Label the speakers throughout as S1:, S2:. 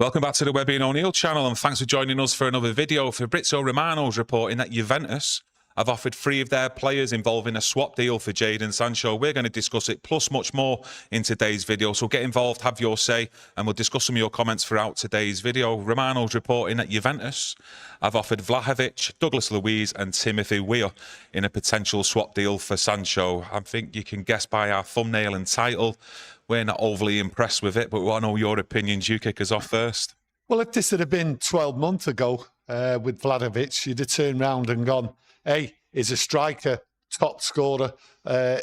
S1: Welcome back to the Webby O'Neill channel, and thanks for joining us for another video. Fabrizio Romano's reporting that Juventus have offered 3 of their players involving a swap deal for Jadon Sancho. We're going to discuss it, plus much more, in today's video. So get involved, have your say, and we'll discuss some of your comments throughout today's video. Romano's reporting that Juventus have offered Vlahovic, Douglas Luiz and Timothy Weah in a potential swap deal for Sancho. I think you can guess by our thumbnail and title, we're not overly impressed with it, but we want to know your opinions. You kick us off first.
S2: Well, if this had been 12 months ago with Vlahovic, you'd have turned round and gone, hey, he's a striker, top scorer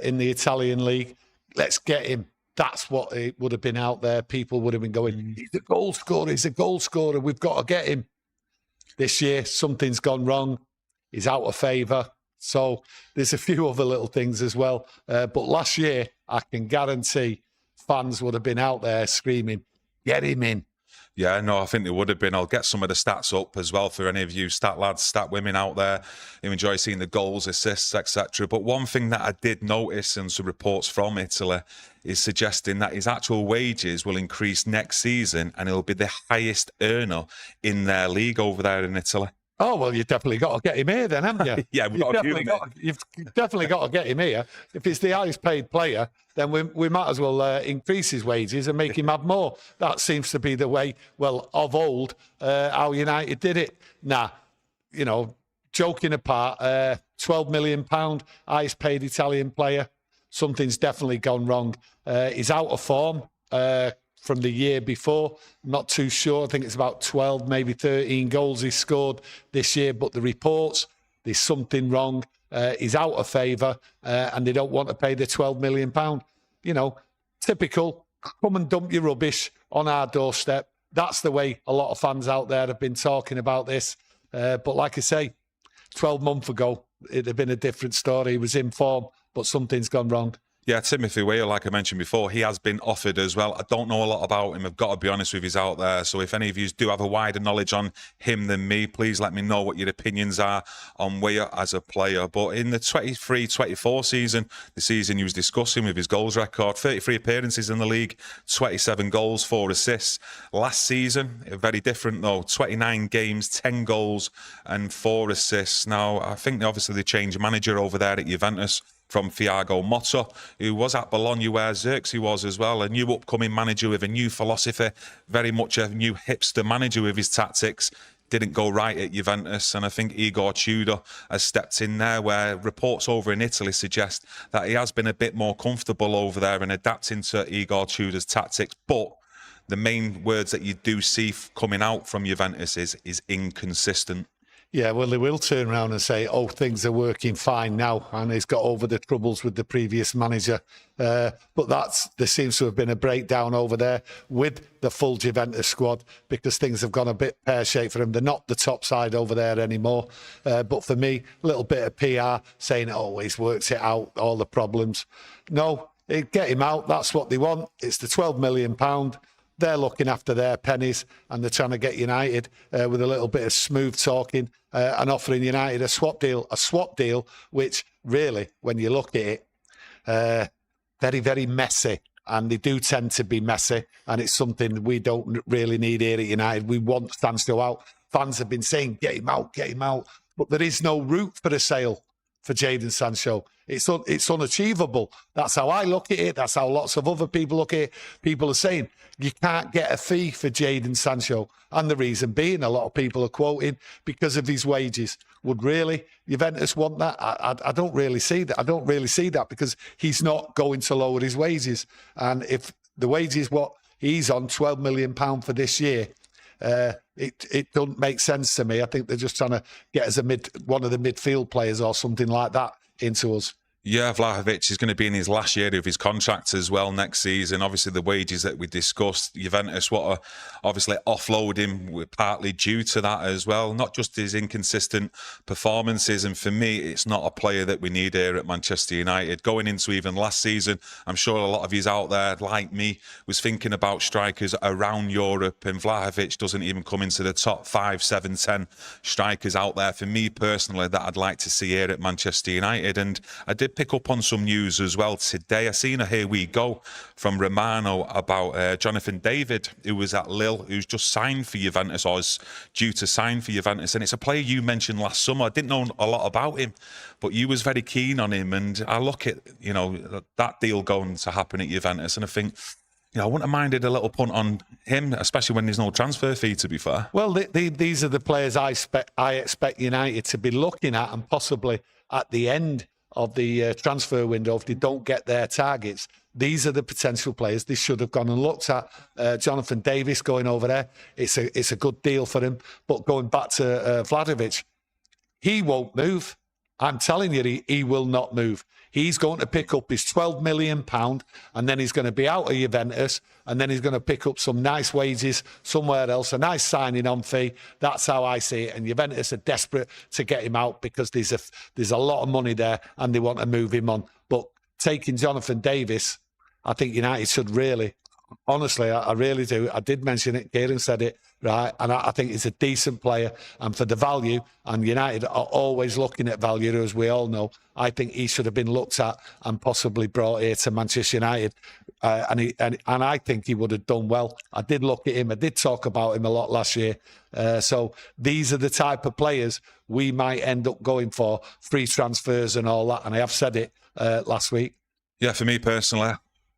S2: in the Italian league. Let's get him. That's what it would have been out there. People would have been going, he's a goal scorer, he's a goal scorer. We've got to get him. This year, something's gone wrong. He's out of favour. So there's a few other little things as well. But last year, I can guarantee fans would have been out there screaming, get him in.
S1: Yeah, no, I think they would have been. I'll get some of the stats up as well for any of you stat lads, stat women out there who enjoy seeing the goals, assists, etc. But one thing that I did notice in some reports from Italy is suggesting that his actual wages will increase next season and he'll be the highest earner in their league over there in Italy.
S2: Oh, well, you've definitely got to get him here then, haven't you?
S1: Yeah, you've
S2: definitely got to get him here. If it's the highest paid player, then we might as well increase his wages and make him have more. That seems to be the way, well, of old, how United did it. Nah, you know, joking apart, £12 million, highest paid Italian player. Something's definitely gone wrong. He's out of form from the year before. Not too sure. I think it's about 12, maybe 13 goals he scored this year. But the reports, there's something wrong. He's out of favour and they don't want to pay the £12 million. You know, typical, come and dump your rubbish on our doorstep. That's the way a lot of fans out there have been talking about this. But like I say, 12 months ago, it'd have been a different story. He was in form, but something's gone wrong.
S1: Yeah, Timothy Weah, like I mentioned before, he has been offered as well. I don't know a lot about him. I've got to be honest with you, he's out there. So if any of you do have a wider knowledge on him than me, please let me know what your opinions are on Weah as a player. But in the 23-24 season, the season he was discussing with his goals record, 33 appearances in the league, 27 goals, 4 assists. Last season, very different though, 29 games, 10 goals and 4 assists. Now, I think obviously they changed manager over there at Juventus from Thiago Motta, who was at Bologna where Xerxes was as well, a new upcoming manager with a new philosophy, very much a new hipster manager with his tactics. Didn't go right at Juventus, and I think Igor Tudor has stepped in there, where reports over in Italy suggest that he has been a bit more comfortable over there and adapting to Igor Tudor's tactics. But the main words that you do see coming out from Juventus is inconsistent.
S2: Yeah, well, they will turn around and say, oh, things are working fine now, and he's got over the troubles with the previous manager. But there seems to have been a breakdown over there with the full Juventus squad, because things have gone a bit pear-shaped for him. They're not the top side over there anymore. But for me, a little bit of PR saying, oh, he's worked it out, all the problems. No, get him out. That's what they want. It's the £12 million. They're looking after their pennies, and they're trying to get United with a little bit of smooth talking and offering United a swap deal, which really, when you look at it, very, very messy. And they do tend to be messy, and it's something we don't really need here at United. We want Sancho out. Fans have been saying, get him out, get him out. But there is no route for a sale for Jadon Sancho. It's unachievable. That's how I look at it. That's how lots of other people look at it. People are saying you can't get a fee for Jadon Sancho. And the reason being, a lot of people are quoting, because of his wages. Would really Juventus want that? I don't really see that. I don't really see that, because he's not going to lower his wages. And if the wages what he's on, £12 million for this year, it doesn't make sense to me. I think they're just trying to get us one of the midfield players or something like that into us.
S1: Yeah, Vlahovic is going to be in his last year of his contract as well next season. Obviously, the wages that we discussed, Juventus want to obviously offload him, partly due to that as well. Not just his inconsistent performances. And for me, it's not a player that we need here at Manchester United. Going into even last season, I'm sure a lot of you out there, like me, was thinking about strikers around Europe. And Vlahovic doesn't even come into the top 5, 7, 10 strikers out there, for me personally, that I'd like to see here at Manchester United. And I did pick up on some news as well today. I seen a here we go from Romano about Jonathan David, who was at Lille, who's just signed for Juventus, or is due to sign for Juventus. And it's a player you mentioned last summer. I didn't know a lot about him, but you was very keen on him. And I look at, you know, that deal going to happen at Juventus, and I think, you know, I wouldn't have minded a little punt on him, especially when there's no transfer fee, to be fair.
S2: Well, these are the players I expect United to be looking at, and possibly at the end of the transfer window, if they don't get their targets, these are the potential players they should have gone and looked at. Jonathan Davis going over there, it's a good deal for him. But going back to Vlahovic, he won't move. I'm telling you, he will not move. He's going to pick up his £12 million, and then he's going to be out of Juventus, and then he's going to pick up some nice wages somewhere else, a nice signing-on fee. That's how I see it. And Juventus are desperate to get him out because there's a lot of money there, and they want to move him on. But taking Jonathan Davis, I think United should really, honestly, I really do. I did mention it. Kieron said it, right? And I think he's a decent player. And for the value, and United are always looking at value, as we all know, I think he should have been looked at and possibly brought here to Manchester United. And I think he would have done well. I did look at him. I did talk about him a lot last year. So these are the type of players we might end up going for, free transfers and all that. And I have said it last week.
S1: Yeah, for me personally,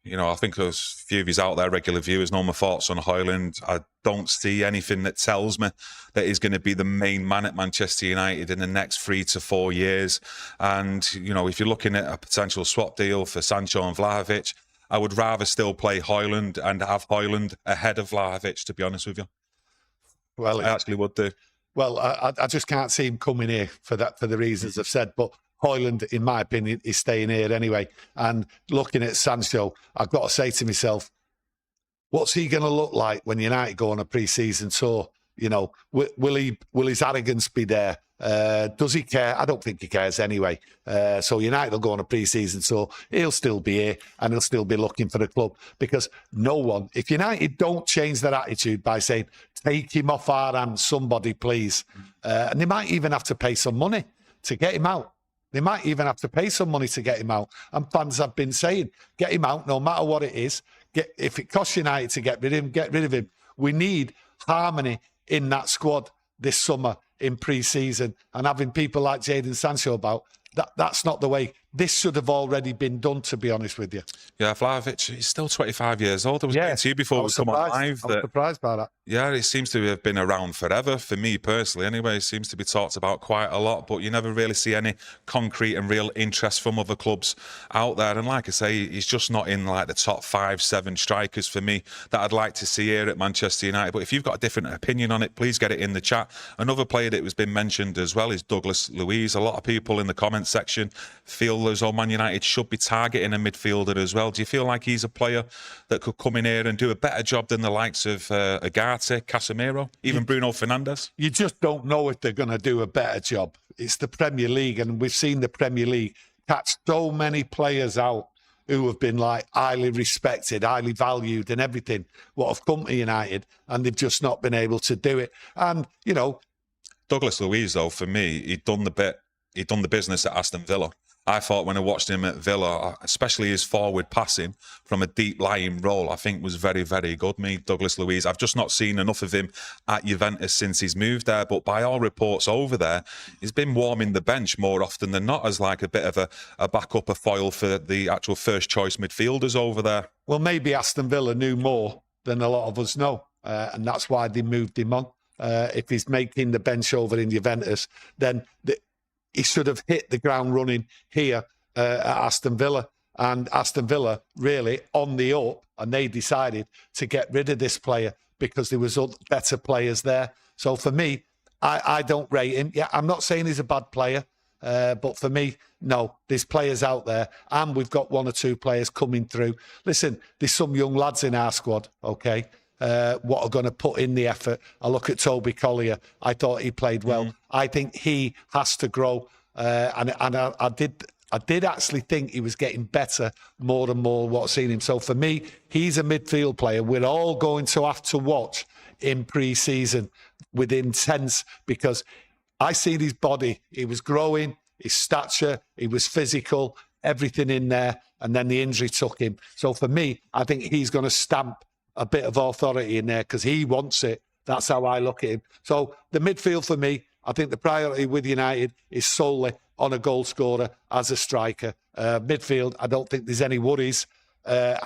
S1: you know, I think there's a few of you out there, regular viewers, know my thoughts on Højlund. I don't see anything that tells me that he's going to be the main man at Manchester United in the next 3 to 4 years. And, you know, if you're looking at a potential swap deal for Sancho and Vlahovic, I would rather still play Højlund and have Højlund ahead of Vlahovic, to be honest with you. Well, I actually would do.
S2: Well, I just can't see him coming here for the reasons I've said. But Højlund, in my opinion, is staying here anyway. And looking at Sancho, I've got to say to myself, what's he going to look like when United go on a pre-season tour? You know, will his arrogance be there? Does he care? I don't think he cares anyway. So United will go on a pre-season tour. He'll still be here, and he'll still be looking for the club, because no one, if United don't change their attitude by saying, take him off our hands, somebody please, and they might even have to pay some money to get him out. They might even have to pay some money to get him out. And fans have been saying, get him out no matter what it is. If it costs United to get rid of him, get rid of him. We need harmony in that squad this summer in pre-season, and having people like Jadon Sancho about, that's not the way. This should have already been done, to be honest with you.
S1: Yeah, Vlahovic, he's still 25 years old. I was saying to you before we come on live.
S2: I was surprised by that.
S1: Yeah, he seems to have been around forever, for me personally. Anyway, he seems to be talked about quite a lot, but you never really see any concrete and real interest from other clubs out there. And like I say, he's just not in like the top 5, 7 strikers for me that I'd like to see here at Manchester United. But if you've got a different opinion on it, please get it in the chat. Another player that has been mentioned as well is Douglas Luiz. A lot of people in the comments section feel as though Man United should be targeting a midfielder as well. Do you feel like he's a player that could come in here and do a better job than the likes of Ugarte, Casemiro, even Bruno Fernandes?
S2: You just don't know if they're going to do a better job. It's the Premier League, and we've seen the Premier League catch so many players out who have been like highly respected, highly valued and everything, what have come to United, and they've just not been able to do it. And, you know,
S1: Douglas Luiz, though, for me, he'd done the business at Aston Villa. I thought when I watched him at Villa, especially his forward passing from a deep lying role, I think was very, very good. Douglas Luiz, I've just not seen enough of him at Juventus since he's moved there. But by all reports over there, he's been warming the bench more often than not as like a bit of a backup, a foil for the actual first choice midfielders over there. Well,
S2: maybe Aston Villa knew more than a lot of us know. And that's why they moved him on. If he's making the bench over in Juventus, then he should have hit the ground running here at Aston Villa. And Aston Villa really on the up, and they decided to get rid of this player because there was better players there. So for me, I don't rate him. Yeah, I'm not saying he's a bad player, but for me, no, there's players out there, and we've got 1 or 2 players coming through. Listen, there's some young lads in our squad, okay, what are going to put in the effort. I look at Toby Collier. I thought he played well. I think he has to grow. And I did actually think he was getting better more and more what I've seen him. So for me, he's a midfield player we're all going to have to watch in pre-season with intense, because I see his body. He was growing, his stature, he was physical. everything in there, and then the injury took him. So for me, I think he's going to stamp a bit of authority in there because he wants it. That's how I look at him. So the midfield for me, I think the priority with United is solely on a goal scorer as a striker. Midfield, I don't think there's any worries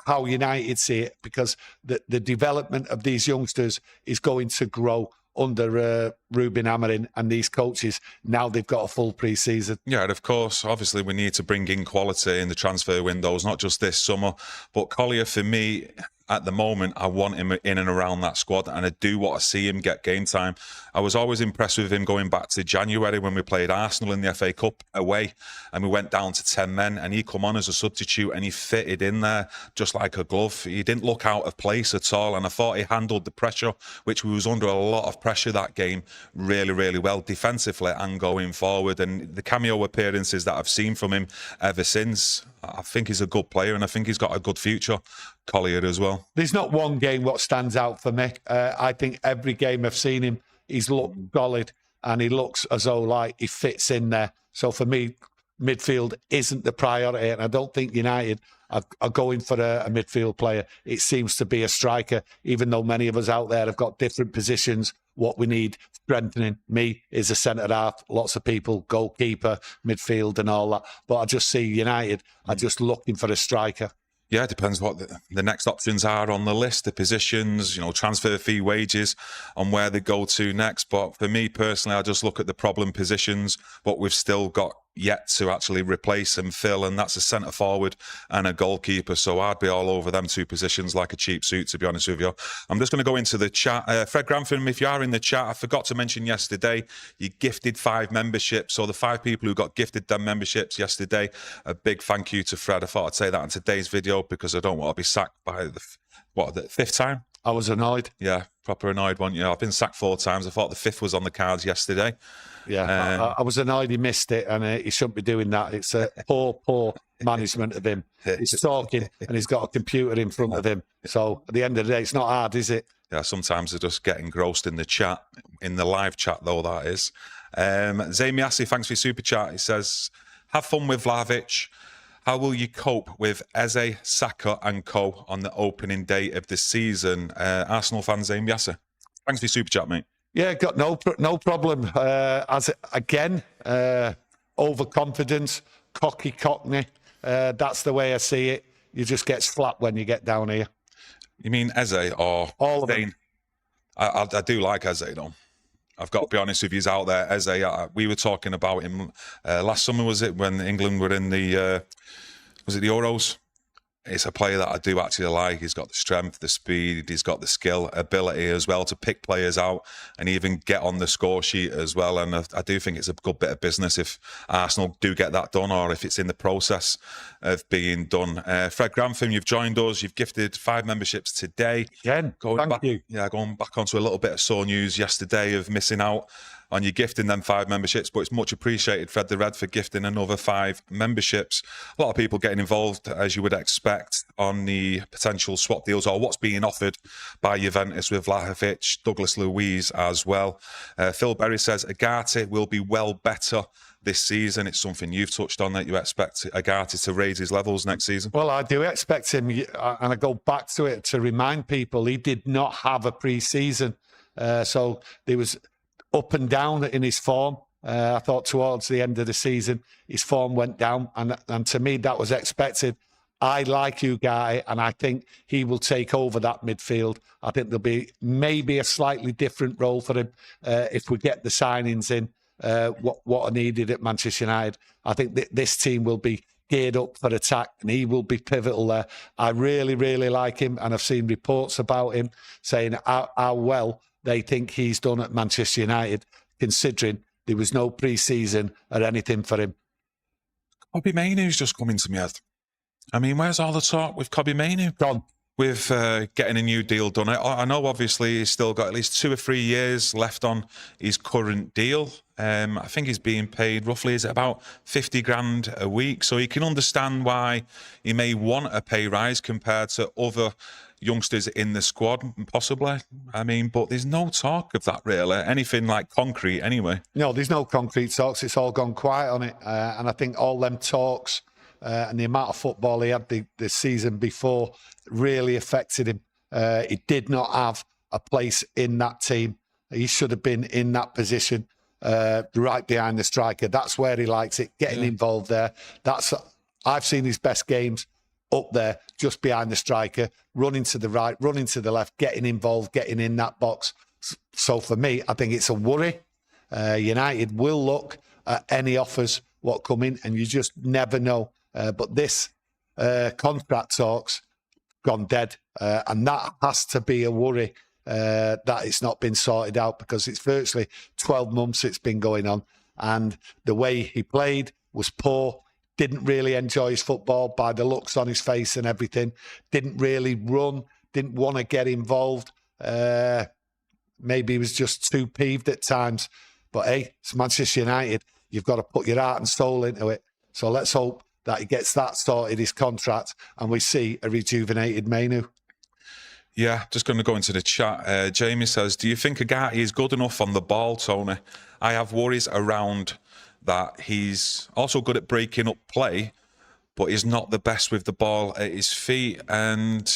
S2: how United see it, because the development of these youngsters is going to grow under Ruben Amorim and these coaches. Now they've got a full pre-season.
S1: Yeah, and of course, obviously we need to bring in quality in the transfer windows, not just this summer. But Collier, for me, at the moment, I want him in and around that squad, and I do want to see him get game time. I was always impressed with him going back to January when we played Arsenal in the FA Cup away, and we went down to 10 men, and he come on as a substitute, and he fitted in there just like a glove. He didn't look out of place at all, and I thought he handled the pressure, which we was under a lot of pressure that game, really, really well, defensively and going forward. And the cameo appearances that I've seen from him ever since, I think he's a good player, and I think he's got a good future. Collier as well.
S2: There's not one game what stands out for me. I think every game I've seen him, he's looked solid, and he looks as though like he fits in there. So for me, midfield isn't the priority, and I don't think United are going for a midfield player. It seems to be a striker, even though many of us out there have got different positions. What we need strengthening, me, is a centre half. Lots of people, goalkeeper, midfield and all that. But I just see United are just looking for a striker.
S1: Yeah, it depends what the next options are on the list, the positions, transfer fee, wages, and where they go to next. But for me personally, I just look at the problem positions, what we've still got yet to actually replace and fill, and that's a centre forward and a goalkeeper. So I'd be all over them two positions like a cheap suit, to be honest with you. I'm just going to go into the chat. Fred Grantham, if you are in the chat, I forgot to mention yesterday, you gifted 5 memberships. So the 5 people who got gifted them memberships yesterday, a big thank you to Fred. I thought I'd say that in today's video because I don't want to be sacked by the 5th time.
S2: I was annoyed.
S1: Yeah, proper annoyed one. I've been sacked 4 times. I thought the 5th was on the cards yesterday.
S2: Yeah, I was annoyed he missed it, and he shouldn't be doing that. It's a poor management of him. He's talking, and he's got a computer in front of him. So at the end of the day, it's not hard, is it?
S1: Yeah, sometimes they're just getting engrossed in the chat, in the live chat, though, that is. Zamiasi, thanks for your super chat. He says, have fun with Vlahovic. How will you cope with Eze, Saka and co on the opening day of the season? Arsenal fan Zamiasi, thanks for your super chat, mate.
S2: Yeah, got no problem. Overconfidence, cockney. That's the way I see it. You just get slapped when you get down here.
S1: You mean Eze or
S2: all of them?
S1: I do like Eze though. I've got to be honest with you, he's out there. Eze, we were talking about him last summer, was it, when England were in the was it the Euros? It's a player that I do actually like. He's got the strength, the speed, he's got the skill, ability as well to pick players out and even get on the score sheet as well. And I do think it's a good bit of business if Arsenal do get that done, or if it's in the process of being done. Fred Grantham, you've joined us. You've gifted 5 memberships today.
S2: Again, thank you.
S1: Yeah, going back onto a little bit of sore news yesterday of missing out on you gifting them 5 memberships, but it's much appreciated, Fred the Red, for gifting another 5 memberships. A lot of people getting involved, as you would expect, on the potential swap deals or what's being offered by Juventus with Vlahovic, Douglas Luiz as well. Phil Berry says Ugarte will be well better this season. It's something you've touched on, that you expect Ugarte to raise his levels next season. Well,
S2: I do expect him, and I go back to it to remind people he did not have a pre-season, so there was up and down in his form. I thought towards the end of the season, his form went down, and to me, that was expected. I like Ugarte, and I think he will take over that midfield. I think there'll be maybe a slightly different role for him if we get the signings in, what are needed at Manchester United. I think this team will be geared up for attack, and he will be pivotal there. I really, really like him, and I've seen reports about him saying how well they think he's done at Manchester United, considering there was no pre-season or anything for him.
S1: Kobbie Mainoo's just coming to me head. I mean, where's all the talk with Kobbie Mainoo?
S2: Gone.
S1: With getting a new deal done. I know obviously he's still got at least 2 or 3 years left on his current deal. I think he's being paid roughly, is it about 50 grand a week? So you can understand why he may want a pay rise compared to other youngsters in the squad, possibly. I mean, but there's no talk of that really. Anything like concrete anyway.
S2: No, there's no concrete talks. It's all gone quiet on it. And I think all them talks and the amount of football he had the season before really affected him. He did not have a place in that team. He should have been in that position, right behind the striker. That's where he likes it, getting involved there. I've seen his best games up there, just behind the striker, running to the right, running to the left, getting involved, getting in that box. So for me, I think it's a worry. United will look at any offers what come in, and you just never know. But this contract talks gone dead, and that has to be a worry that it's not been sorted out, because it's virtually 12 months it's been going on, and the way he played was poor. Didn't really enjoy his football by the looks on his face and everything. Didn't really run. Didn't want to get involved. Maybe he was just too peeved at times. But hey, it's Manchester United. You've got to put your heart and soul into it. So let's hope that he gets that sorted, his contract, and we see a rejuvenated Mainoo.
S1: Yeah, just going to go into the chat. Jamie says, do you think Ugarte is good enough on the ball, Tony? I have worries around that. He's also good at breaking up play, but he's not the best with the ball at his feet. And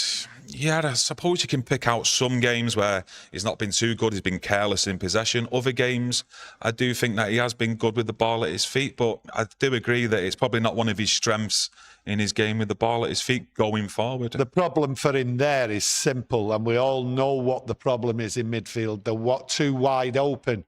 S1: yeah, I suppose you can pick out some games where he's not been too good. He's been careless in possession. Other games, I do think that he has been good with the ball at his feet, but I do agree that it's probably not one of his strengths in his game with the ball at his feet going forward.
S2: The problem for him there is simple, and we all know what the problem is in midfield. They're too wide open.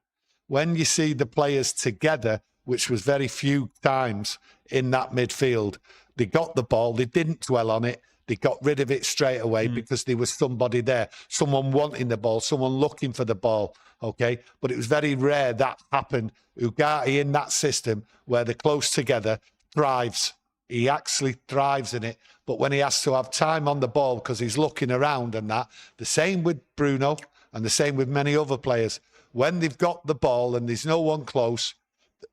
S2: When you see the players together, which was very few times in that midfield, they got the ball, they didn't dwell on it, they got rid of it straight away because there was somebody there, someone wanting the ball, someone looking for the ball, okay? But it was very rare that happened. Ugarte in that system where they're close together thrives. He actually thrives in it. But when he has to have time on the ball because he's looking around and that, the same with Bruno and the same with many other players. When they've got the ball and there's no one close,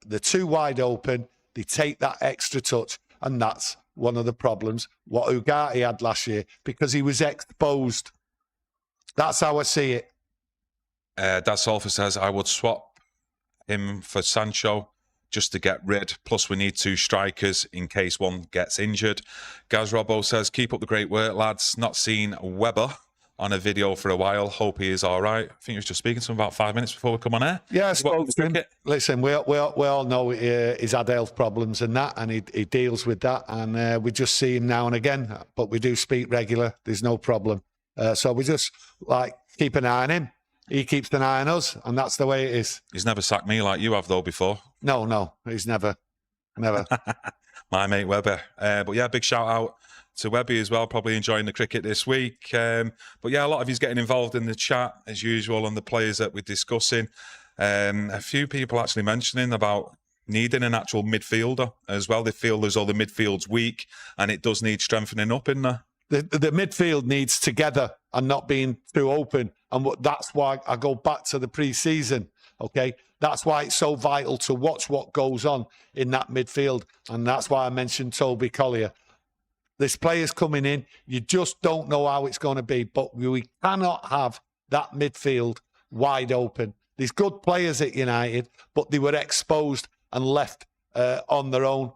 S2: they're too wide open, they take that extra touch, and that's one of the problems what Ugarte had last year, because he was exposed. That's how I see it.
S1: Dad Sulphur says, I would swap him for Sancho just to get rid. Plus, we need 2 strikers in case one gets injured. Gaz Robbo says, keep up the great work, lads. Not seen Webber on a video for a while. Hope he is all right. I think he was just speaking to him about 5 minutes before we come on air.
S2: Yeah, I spoke to him. Listen, we all know he's had health problems and that, and he deals with that, and we just see him now and again, but we do speak regular. There's no problem. So we just keep an eye on him. He keeps an eye on us, and that's the way it is.
S1: He's never sacked me like you have, though, before.
S2: No, he's never.
S1: My mate Webby. But yeah, big shout out to Webby as well, probably enjoying the cricket this week. But yeah, a lot of you's getting involved in the chat as usual on the players that we're discussing. A few people actually mentioning about needing an actual midfielder as well. They feel as though the midfield's weak and it does need strengthening up in there.
S2: The midfield needs together and not being too open. And that's why I go back to the pre-season, okay? That's why it's so vital to watch what goes on in that midfield. And that's why I mentioned Toby Collier. This player's coming in. You just don't know how it's going to be. But we cannot have that midfield wide open. There's good players at United, but they were exposed and left on their own,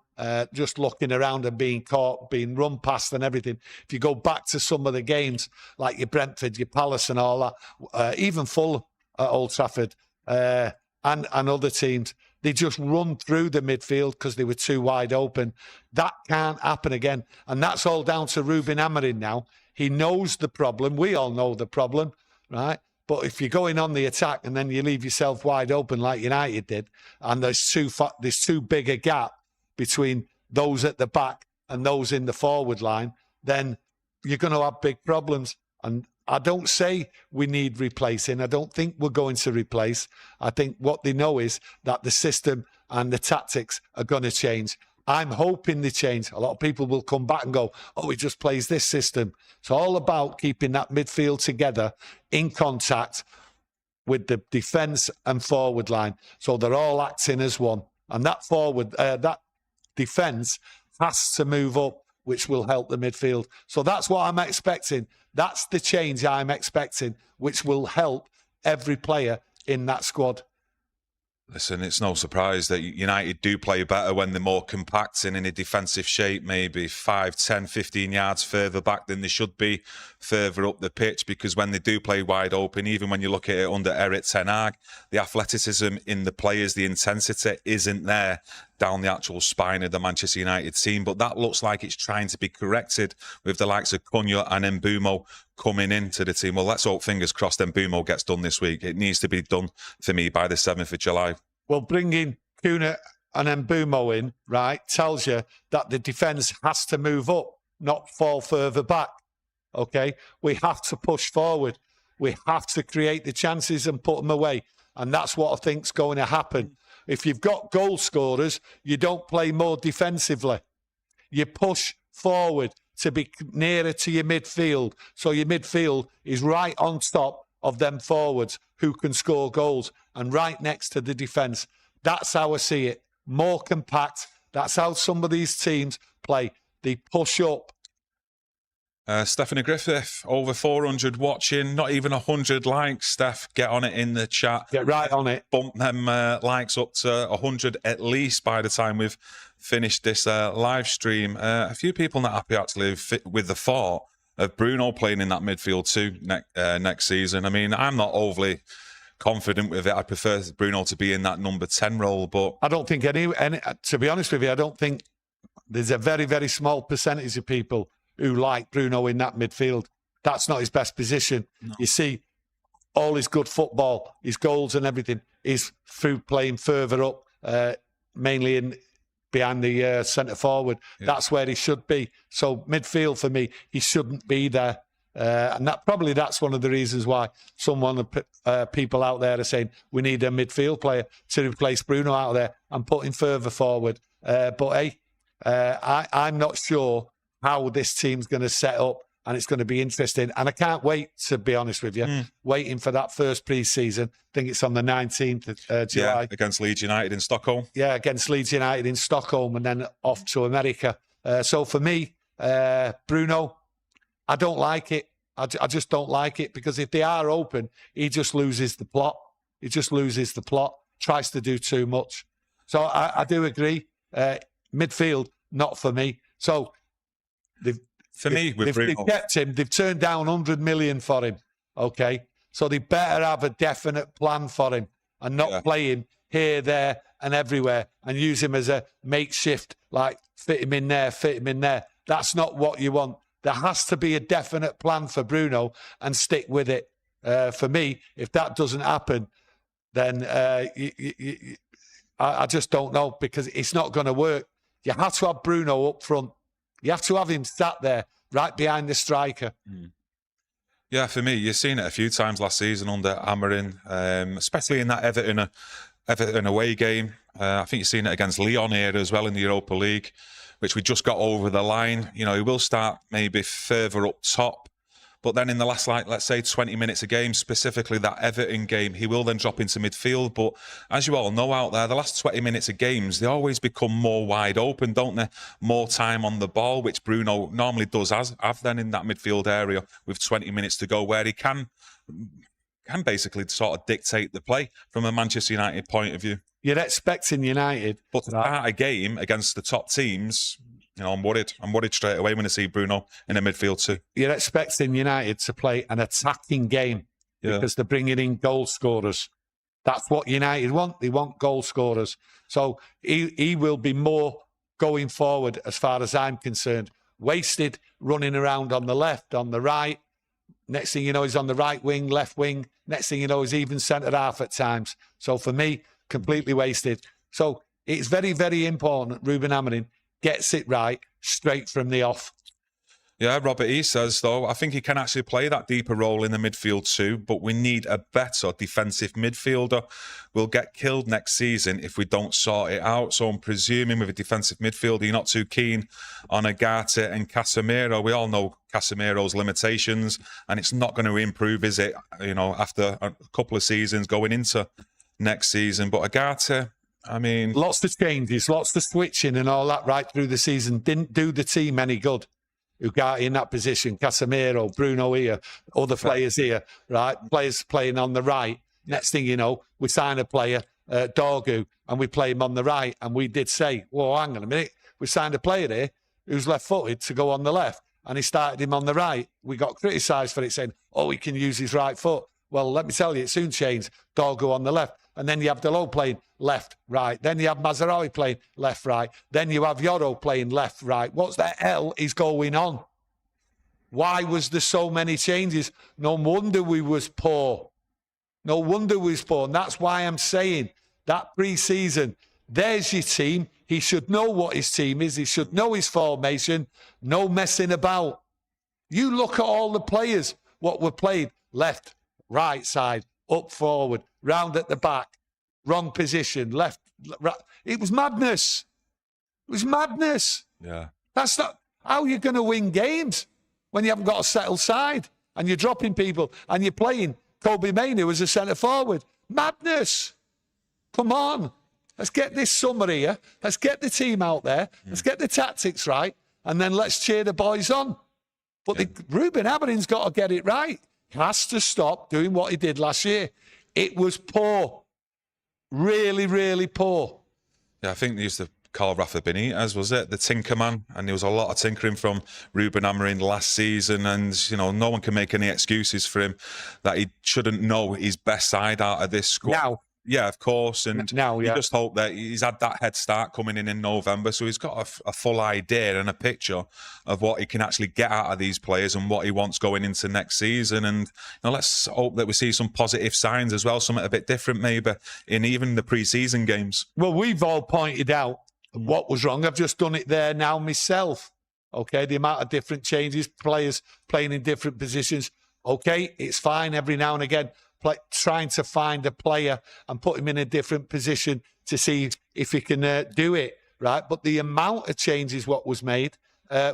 S2: just looking around and being caught, being run past and everything. If you go back to some of the games, like your Brentford, your Palace and all that, even Fulham at Old Trafford and other teams, they just run through the midfield because they were too wide open. That can't happen again. And that's all down to Ruben Amorim now. He knows the problem. We all know the problem, right? But if you're going on the attack and then you leave yourself wide open like United did, and there's too big a gap between those at the back and those in the forward line, then you're going to have big problems. And I don't say we need replacing. I don't think we're going to replace. I think what they know is that the system and the tactics are going to change. I'm hoping they change. A lot of people will come back and go, oh, he just plays this system. It's all about keeping that midfield together in contact with the defence and forward line. So they're all acting as one. And that that defence has to move up, which will help the midfield. So that's what I'm expecting. That's the change I'm expecting, which will help every player in that squad.
S1: Listen, it's no surprise that United do play better when they're more compact and in a defensive shape, maybe 5, 10, 15 yards further back than they should be, further up the pitch, because when they do play wide open, even when you look at it under Erik ten Hag, the athleticism in the players, the intensity isn't there down the actual spine of the Manchester United team. But that looks like it's trying to be corrected with the likes of Cunha and Mbeumo coming into the team. Well, let's hope, fingers crossed, Mbeumo gets done this week. It needs to be done for me by the 7th of July.
S2: Well, bringing Cunha and Mbeumo in, right, tells you that the defence has to move up, not fall further back. Okay? We have to push forward. We have to create the chances and put them away. And that's what I think's going to happen. If you've got goal scorers, you don't play more defensively. You push forward to be nearer to your midfield. So your midfield is right on top of them forwards who can score goals and right next to the defence. That's how I see it. More compact. That's how some of these teams play. They push up.
S1: Stephanie Griffith, over 400 watching, not even 100 likes. Steph, get on it in the chat.
S2: Get right on it.
S1: Bump them likes up to 100 at least by the time we've finished this live stream. A few people not happy actually with the thought of Bruno playing in that midfield too next season. I mean, I'm not overly confident with it. I prefer Bruno to be in that number 10 role, but
S2: I don't think any to be honest with you, I don't think there's a very, very small percentage of people who like Bruno in that midfield. That's not his best position. No. You see, all his good football, his goals and everything is through playing further up, mainly behind the centre forward. Yeah. That's where he should be. So midfield for me, he shouldn't be there. And that's one of the reasons why people out there are saying we need a midfield player to replace Bruno out there and put him further forward. I'm not sure how this team's going to set up, and it's going to be interesting. And I can't wait, to be honest with you, waiting for that first pre-season. I think it's on the 19th of July.
S1: Yeah, against Leeds United in Stockholm.
S2: Yeah, against Leeds United in Stockholm and then off to America. So for me, Bruno, I don't like it. I just don't like it, because if they are open, he just loses the plot. He just loses the plot, tries to do too much. So I do agree. Midfield, not for me. So they've kept him. They've turned down 100 million for him. Okay, so they better have a definite plan for him and not play him here, there, and everywhere and use him as a makeshift, like fit him in there, fit him in there. That's not what you want. There has to be a definite plan for Bruno and stick with it. For me, if that doesn't happen, then I just don't know, because it's not going to work. You have to have Bruno up front. You have to have him sat there right behind the striker.
S1: Yeah, for me, you've seen it a few times last season under Amorim, especially in that Everton away game. I think you've seen it against Lyon here as well in the Europa League, which we just got over the line. You know, he will start maybe further up top, but then in the last, let's say 20 minutes a game, specifically that Everton game, he will then drop into midfield. But as you all know out there, the last 20 minutes of games, they always become more wide open, don't they? More time on the ball, which Bruno normally does have then in that midfield area with 20 minutes to go, where he can basically sort of dictate the play from a Manchester United point of view.
S2: You're expecting United.
S1: But to start a game against the top teams, you know, I'm worried. I'm worried straight away when I see Bruno in the midfield too. You're
S2: expecting United to play an attacking game because they're bringing in goal scorers. That's what United want. They want goal scorers. So he will be more going forward, as far as I'm concerned. Wasted running around on the left, on the right. Next thing you know, he's on the right wing, left wing. Next thing you know, he's even centre half at times. So for me, completely wasted. So it's very, very important Ruben Amorim gets it right straight from the off.
S1: Yeah, Robert E says, though, I think he can actually play that deeper role in the midfield too, but we need a better defensive midfielder. We'll get killed next season if we don't sort it out. So I'm presuming with a defensive midfielder, you're not too keen on Ugarte and Casemiro. We all know Casemiro's limitations, and it's not going to improve, is it? You know, after a couple of seasons going into next season. But Ugarte, I mean,
S2: lots of changes, lots of switching and all that right through the season didn't do the team any good. Ugarte in that position, Casemiro, Bruno here, other players here, right? Players playing on the right. Next thing you know, we sign a player Dorgu, and we play him on the right. And we did say, well, hang on a minute, we signed a player here who's left-footed to go on the left, and he started him on the right. We got criticised for it, saying, oh, he can use his right foot. Well, let me tell you, it soon changed. Dorgu on the left. And then you have Delo playing left, right. Then you have Mazraoui playing left, right. Then you have Yoro playing left, right. What the hell is going on? Why was there so many changes? No wonder we was poor. No wonder we was poor. And that's why I'm saying that pre-season, there's your team. He should know what his team is. He should know his formation. No messing about. You look at all the players, what were played. Left, right side, up forward, round at the back, wrong position, left, right. It was madness. It was madness.
S1: Yeah.
S2: That's not how you're going to win games when you haven't got a settled side and you're dropping people and you're playing Kobbie Mainoo as a centre forward. Madness. Come on. Let's get this summer here. Let's get the team out there. Let's get the tactics right. And then let's cheer the boys on. But Ruben Amorim's got to get it right. He has to stop doing what he did last year. It was poor. Really, really poor.
S1: Yeah, I think they used to call Rafa Benitez, was it? The Tinkerman. And there was a lot of tinkering from Ruben Amorim last season. And, you know, no one can make any excuses for him that he shouldn't know his best side out of this squad.
S2: Now.
S1: Yeah, of course. And
S2: now,
S1: you just hope that he's had that head start coming in November. So he's got a full idea and a picture of what he can actually get out of these players and what he wants going into next season. And let's hope that we see some positive signs as well, something a bit different maybe in even the pre-season games.
S2: Well, we've all pointed out what was wrong. I've just done it there now myself. Okay, the amount of different changes, players playing in different positions. Okay, it's fine every now and again. Trying to find a player and put him in a different position to see if he can do it, right? But the amount of changes what was made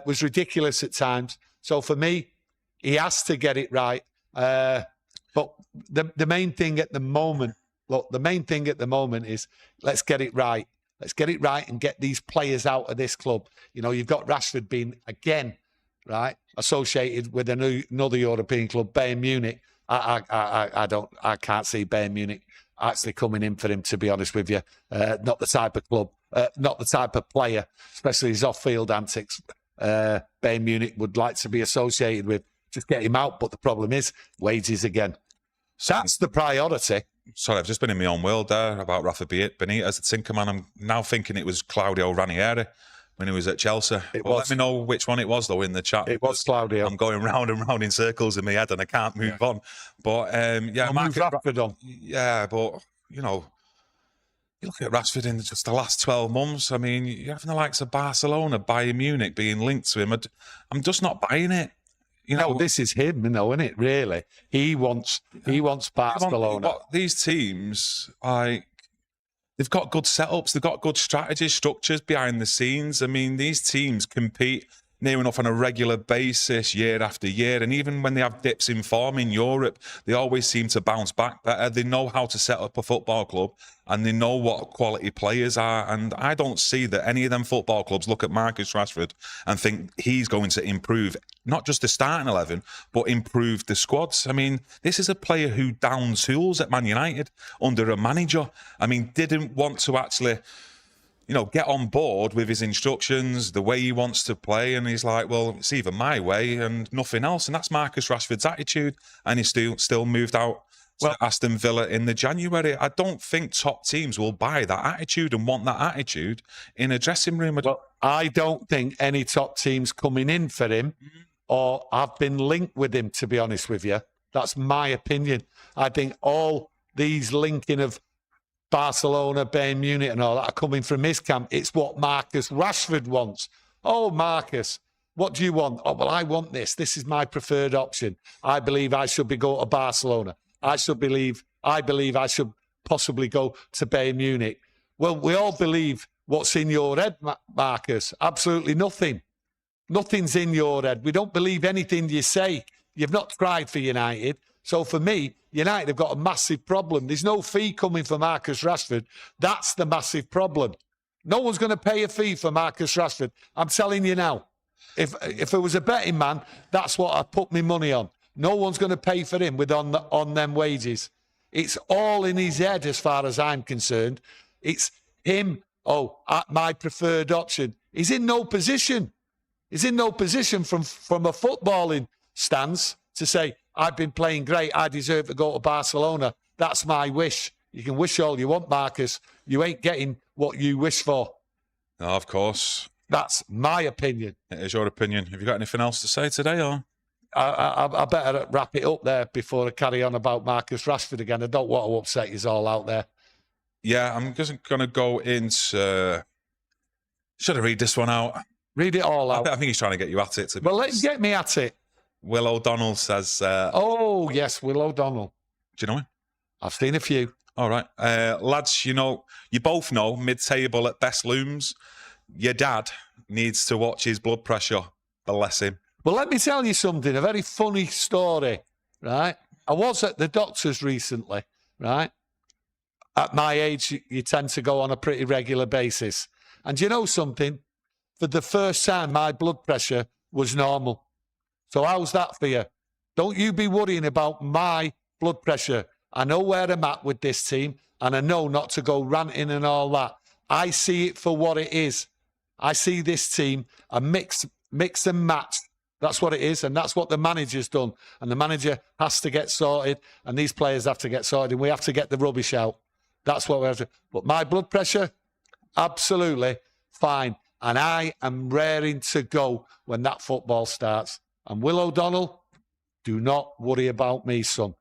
S2: was ridiculous at times. So for me, he has to get it right. But the main thing at the moment, look, the main thing at the moment is let's get it right. Let's get it right and get these players out of this club. You know, you've got Rashford being, again, right, associated with another European club, Bayern Munich. I can't see Bayern Munich actually coming in for him, to be honest with you. Not the type of club, not the type of player, especially his off-field antics. Bayern Munich would like to be associated with. Just get him out. But the problem is wages again. That's the priority.
S1: Sorry, I've just been in my own world there about Rafa Benitez, the Tinkerman. I'm now thinking it was Claudio Ranieri when he was at Chelsea. Let me know which one it was, though, in the chat.
S2: It was Claudio.
S1: I'm going round and round in circles in my head and I can't move on. But, yeah.
S2: Move Rashford on.
S1: Yeah, but, you know, you look at Rashford in just the last 12 months. I mean, you're having the likes of Barcelona, Bayern Munich being linked to him. I'm just not buying it. You know,
S2: this is him, isn't it, really? He wants Barcelona.
S1: These teams, they've got good setups, they've got good strategies, structures behind the scenes. I mean, these teams compete near enough on a regular basis year after year. And even when they have dips in form in Europe, they always seem to bounce back better. They know how to set up a football club and they know what quality players are. And I don't see that any of them football clubs look at Marcus Rashford and think he's going to improve not just the starting 11, but improve the squads. I mean, this is a player who downed tools at Man United under a manager. I mean, didn't want to actually, you know, get on board with his instructions, the way he wants to play. And he's like, well, it's either my way and nothing else. And that's Marcus Rashford's attitude. And he's still moved out to Aston Villa in the January. I don't think top teams will buy that attitude and want that attitude in a dressing room.
S2: Well, I don't think any top teams coming in for him or have been linked with him, to be honest with you. That's my opinion. I think all these linking of Barcelona, Bayern Munich and all that are coming from his camp. It's what Marcus Rashford wants. Oh, Marcus, what do you want? Oh, well, I want this. This is my preferred option. I believe I should be going to Barcelona. I believe I should possibly go to Bayern Munich. Well, we all believe what's in your head, Marcus. Absolutely nothing. Nothing's in your head. We don't believe anything you say. You've not tried for United. So for me, United have got a massive problem. There's no fee coming for Marcus Rashford. That's the massive problem. No one's going to pay a fee for Marcus Rashford. I'm telling you now. If it was a betting man, that's what I'd put my money on. No one's going to pay for him on them wages. It's all in his head as far as I'm concerned. It's him, my preferred option. He's in no position. He's in no position from a footballing stance to say, I've been playing great, I deserve to go to Barcelona. That's my wish. You can wish all you want, Marcus. You ain't getting what you wish for.
S1: No, of course.
S2: That's my opinion.
S1: It is your opinion. Have you got anything else to say today, or?
S2: I better wrap it up there before I carry on about Marcus Rashford again. I don't want to upset you all out there.
S1: Yeah, I'm just going to go into... Should I read this one out?
S2: Read it all out.
S1: I think he's trying to get you at it.
S2: Well, let's get me at it.
S1: Will O'Donnell says...
S2: oh, yes, Will O'Donnell.
S1: Do you know him?
S2: I've seen a few.
S1: All right. Lads, you both know mid-table at best looms. Your dad needs to watch his blood pressure. Bless him.
S2: Well, let me tell you something, a very funny story, right? I was at the doctor's recently, right? At my age, you tend to go on a pretty regular basis. And you know something? For the first time, my blood pressure was normal. So how's that for you? Don't you be worrying about my blood pressure. I know where I'm at with this team, and I know not to go ranting and all that. I see it for what it is. I see this team a mix and match. That's what it is, and that's what the manager's done. And the manager has to get sorted, and these players have to get sorted, and we have to get the rubbish out. That's what we have to. But my blood pressure, absolutely fine. And I am raring to go when that football starts. And Will O'Donnell, do not worry about me, son.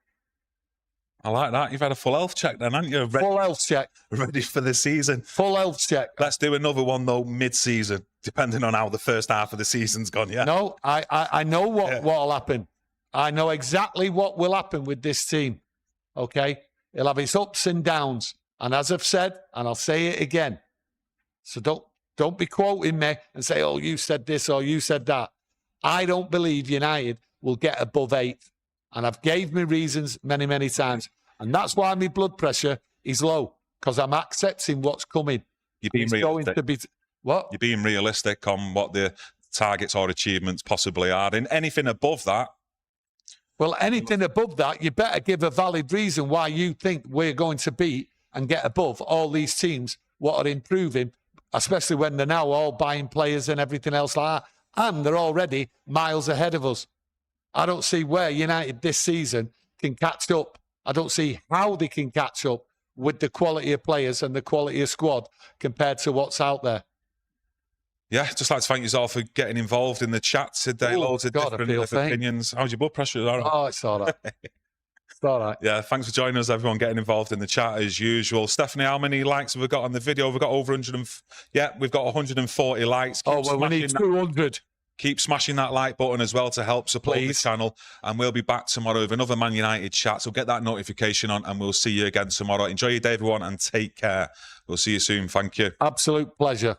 S1: I like that. You've had a full health check then, haven't you?
S2: Full health check.
S1: Ready for the season.
S2: Full health check.
S1: Let's do another one, though, mid-season, depending on how the first half of the season's gone, yeah?
S2: No, I know what'll happen. I know exactly what will happen with this team, okay? It'll have its ups and downs. And as I've said, and I'll say it again, so don't be quoting me and say, oh, you said this or you said that. I don't believe United will get above 8. And I've gave me reasons many, many times. And that's why my blood pressure is low, because I'm accepting what's coming.
S1: You're being realistic.
S2: What?
S1: You're being realistic on what the targets or achievements possibly are. And anything above that...
S2: Well, anything above that, you better give a valid reason why you think we're going to beat and get above all these teams what are improving, especially when they're now all buying players and everything else like that. And they're already miles ahead of us. I don't see where United this season can catch up. I don't see how they can catch up with the quality of players and the quality of squad compared to what's out there.
S1: Yeah, just like to thank you all for getting involved in the chat today. Loads of different opinions. How's your blood pressure?
S2: Oh, it's all right. It's all right.
S1: Yeah, thanks for joining us, everyone, getting involved in the chat as usual. Stephanie, how many likes have we got on the video? We've got over 100. Yeah, we've got 140 likes.
S2: We need 200.
S1: Keep smashing that like button as well to help support the channel. And we'll be back tomorrow with another Man United chat. So get that notification on and we'll see you again tomorrow. Enjoy your day, everyone, and take care. We'll see you soon. Thank you.
S2: Absolute pleasure.